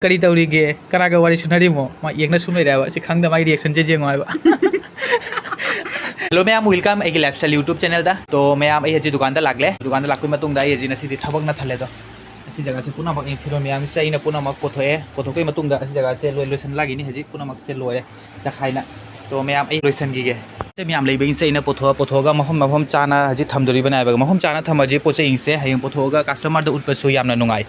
करी तौरीगे कनागा वारी सुनरीमो मा येंगना सुन लेराबा सि खंगदा माई रिएक्शन जे जेंगो आइबा हेलो मैम वेलकम एगी लाइफस्टाइल यूट्यूब चैनल दा तो मैम ए हजी दुकान दा लागले दुकान दा लाकपै मतुंग दा ए हजी नसि थबक ना थले दो असि जगह से पुना मक फिरो मैम से इना पुना मक पोथोए पोथोकै मतुंग दा असि जगह से लोइसन लागिनी हजी पुना मक से लोए जाखाइना तो मैम ए लोइसन गिगे से मैम लेबिंग से इना पोथोगा मफम चाना हजी थमदोरि बनाइबा मफम चाना थमजी पोसे इंसे हयं पोथोगा कस्टमर दा उठपसु यामना नुंगाई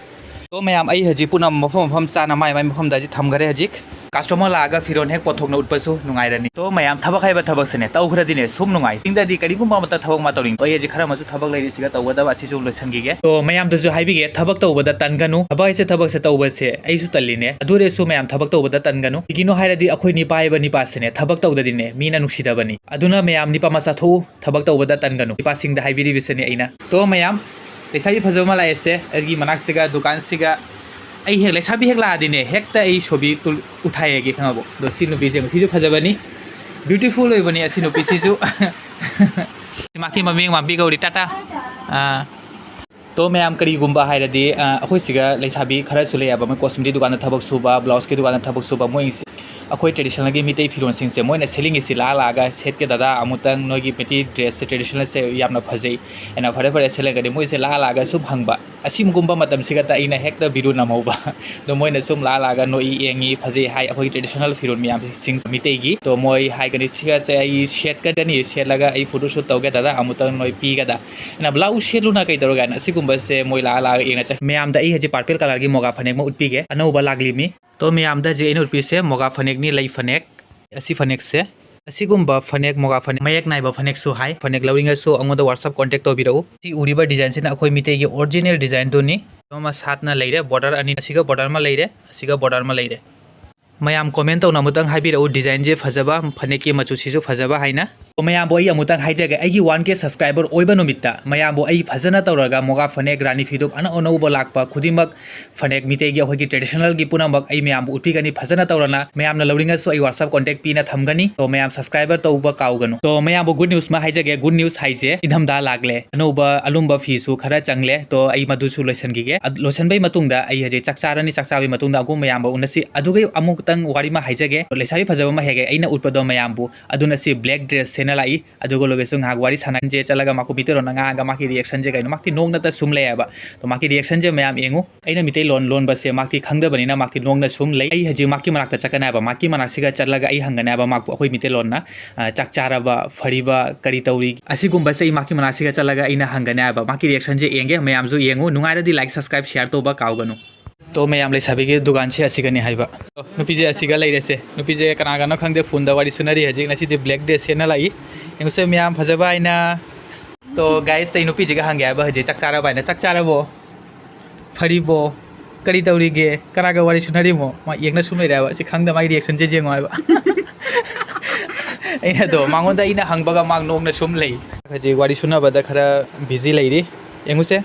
तो मैम आई हजी पुना मफम चाना माइ मफम दा थमगरे हजी कस्टमर लागा फिरोन हेक पोथोकना उठपसु नुंगाइरनी तो मैम थबक हाइबा थबक सने तौखरदिने सुम नुंगाइ तिंगदादि करिगुम्बा मत थबक मा तौरिंग ओय हजी खरा मसु थबक लैरि सिगा तौगदबा सिजु लोसनगिगे तो मैम दजु हाइबिगे थबक तौबदा तनगनु थबक से थबक से तौबसे आइसु तल्लिने अदुरेसु मैम थबक तौबदा तनगनु इगिनो हाइरदि अखोइ नि पाइबा नि पासने थबक तौददिने मीना नुसिदबनी अदुना मैम निपा मसा थौ थबक तौबदा तनगनु निपासिंगदा हाइबिरि बिसने आइना तो मैम लेसाबि फजोमा लाएसे एगी मनाक सिगा दुकान सिगा आई हेक लेसाबि हेक लादिने हेक्ता आई छबि तुल उठाएगे खंगाबो दो सि नुपि से सिजु फजबनी ब्यूटीफुल होइबनी असि नुपि सिजु माकी ममिंग माबि गौरी टाटा तो मैम करीगुम्बा हाइरदि अखोइ सिगा लेसाबि खरा सुलेयाबा मै कॉस्मेटिक दुकान थबक सुबा ब्लाउज के दुकान थबक सुबा मोइ अखोइ ट्रेडिशनल की मितै फिरोन सिंग से मोइना सेलिंग इसी लागा सेट के दादा अमुतंग नोगी मिति ड्रेस से ट्रेडिशनल से यामना फजै एना फरे फरे सेलेगदि मोइ से लागा सुब हंगबा असिमगुम्बा मतम सिगा ता इना हेक्ता बिरु नमौबा तो मोइना सुम लागा नोई एंगी फजै हाइ अखोइ ट्रेडिशनल फिरोन मियाम सिंग मितैगी तो मोइ हाइ गनि सिगा से आई सेट कदनि सेट लगा आई फोटो शूट तौगे दादा अमुतंग नोई पीगदा एना ब्लाउज सेलुना कै दरोगा असिगुम्बा से मोइ लागा एना च मैम दा आई हजे पर्पल कलर की मोगा फनेक म उठपीगे अनौबा लागलिमी तो मैम दा जे इन उठपी से मोगा फनेक नि लै फनेक असि फनेक से असिगुम्बा फनेक मोगा फनेक मयक नाइबा फनेक सु हाय फनेक लौरिंग सु अंगोदा WhatsApp कांटेक्ट तौबिरौ सि उरिबा डिजाइन से अखोइ मितै की ओरिजिनल डिजाइन दुनी तोमा सात ना लैरे बॉर्डर अनि असिगा बॉर्डर मा लैरे असिगा बॉर्डर मा लैरे मैम कमेंट तौना मुतंग हाइबिरौ डिजाइन जे फजबा फनेक की मचु सिजु फजबा हाइना तो मैम बो अमुतंग हाइजगे आइगी 1K सब्सक्राइबर ओइबा नुमित्ता मैम बो आई फजना तौरगा मोगा फनेक रानी फिदुप अन अनौबो लाकपा खुदिमक फनेक मितेगी अखोइगी ट्रेडिशनल की पुनमक आई मैम बो उठपिगनी फजना तौरना मैम ना लौरिंग सु आई WhatsApp कांटेक्ट पीना थमगनी तो मैम सब्सक्राइबर तौबा काउगनु तो मैम बो गुड न्यूज मा हाइजगे गुड न्यूज हाइजे इधमदा लागले अनौबा अलुम्बा फीसु खरा चंगले तो आई मधुसु लोसनगिगे लोसनबै मतुंगदा आई हजे चकचारनी चकचाबि मतुंगदा अगु मैम बो उनसी अदुगै अमुक्तंग वारी मा हाइजगे लेसाबि फजबा मा हेगे आइना उठपदो मैम बो अदुनसी ब्लैक ड्रेस सेना लाई अदुगो लोगेसु ngak wari sanan je chalaga maku mitero na nga maki reaction je kaino makti nong na ta sum leaba to maki reaction je mayam engu aina mitei lon ba se makti khangda bani na makti nong na sum lei ai haji maki manak ta chakana ba maki manak siga chalaga ai hangana ba makku akoi mitei lon na chakchara ba fariba kari tauri asigumba se maki manak siga chalaga aina hangana ba maki reaction je enge mayam ju engu nungaira di like subscribe share to ba kauganu तो ma'am लेसाबी के दुकान से असिगनी हाइबा नुपीजे असिगा लैरेसे नुपीजे कनागानो खंगदे phone दा वारी सुनारी हजी नसिदे black dress सेना लाई एंगसे ma'am फजबा आइना तो गाइस सै नुपीजे गा हंगे आबा हजी चकचारा बाइना चकचाराबो फरीबो करी तौरीगे कनागा वारी सुनारीमो मा येंगना सुन लेराबा सि खंगदा माई रिएक्शन जे जेंगो आइबा आइना तो मांगोंदा इना हंगबगा मांग नोंगना सुम लै हजी वारी सुनाबदा खरा बिजी लैरी एंगुसे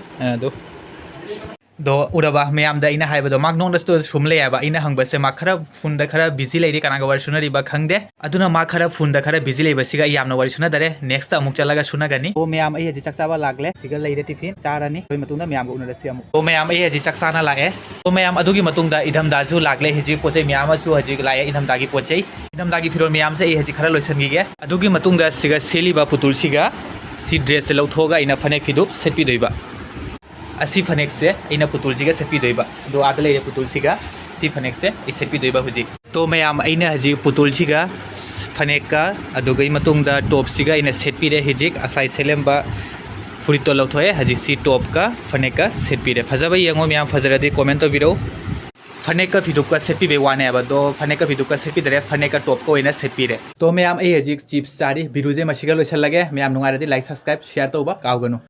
दो उड़बा मैम दा इना हाइबदो माक नोंग दस्तो सुमले याबा इना हंगबसे मा खरा फुन दा खरा बिजी लैरि कनागा वारी सुनारि बा खंगदे अदुना मा खरा फुन दा खरा बिजी लैबा सिगा यामना वारी सुना दरे नेक्स्ट अमुक चलागा सुनागनी ओ मैम आई हजि चकचाबा लागले सिगा लैरे टिफिन चारानी होय मतुंदा मैम गो उनरसि अमुक ओ मैम आई हजि चकसाना लाए ओ मैम अदुगी मतुंदा इधम दाजु लागले हजि पोचै मैम असु हजि लाए इधम दागी पोचै इधम दागी फिरो मैम से आई हजि खरा लोइसनगिगे अदुगी मतुंदा सिगा सेलिबा पुतुल सिगा सि ड्रेस से लौथोगा इना फनेक फिदुप सेटपि दोइबा असी फनेक से इना पुतुल सिगा सेटपि दोइबा दो आद लैरे पुतुल सिगा सी फनेक से इ सेटपि दोइबा हुजि तो मैम आइना हजि पुतुल सिगा फनेक का अदुगै मतुंगदा टॉप सिगा इना सेटपि रे हिजिक असाइ सेलेमबा फुरितो लौथोए हजि सी टॉप का फनेक का सेटपि रे फजबा यंगो मैम फजरादि कमेंट तो बिरो फनेक का फिदुप का सेटपि बे वाने अब दो फनेक का फिदुप का सेटपि दरे फनेक का टॉप को इना सेटपि रे तो मैम ए हजि चिप्स चारी बिरुजे मसिगा लोइसल लगे मैम नुंगारदि लाइक सब्सक्राइब शेयर तो बा काउगनु।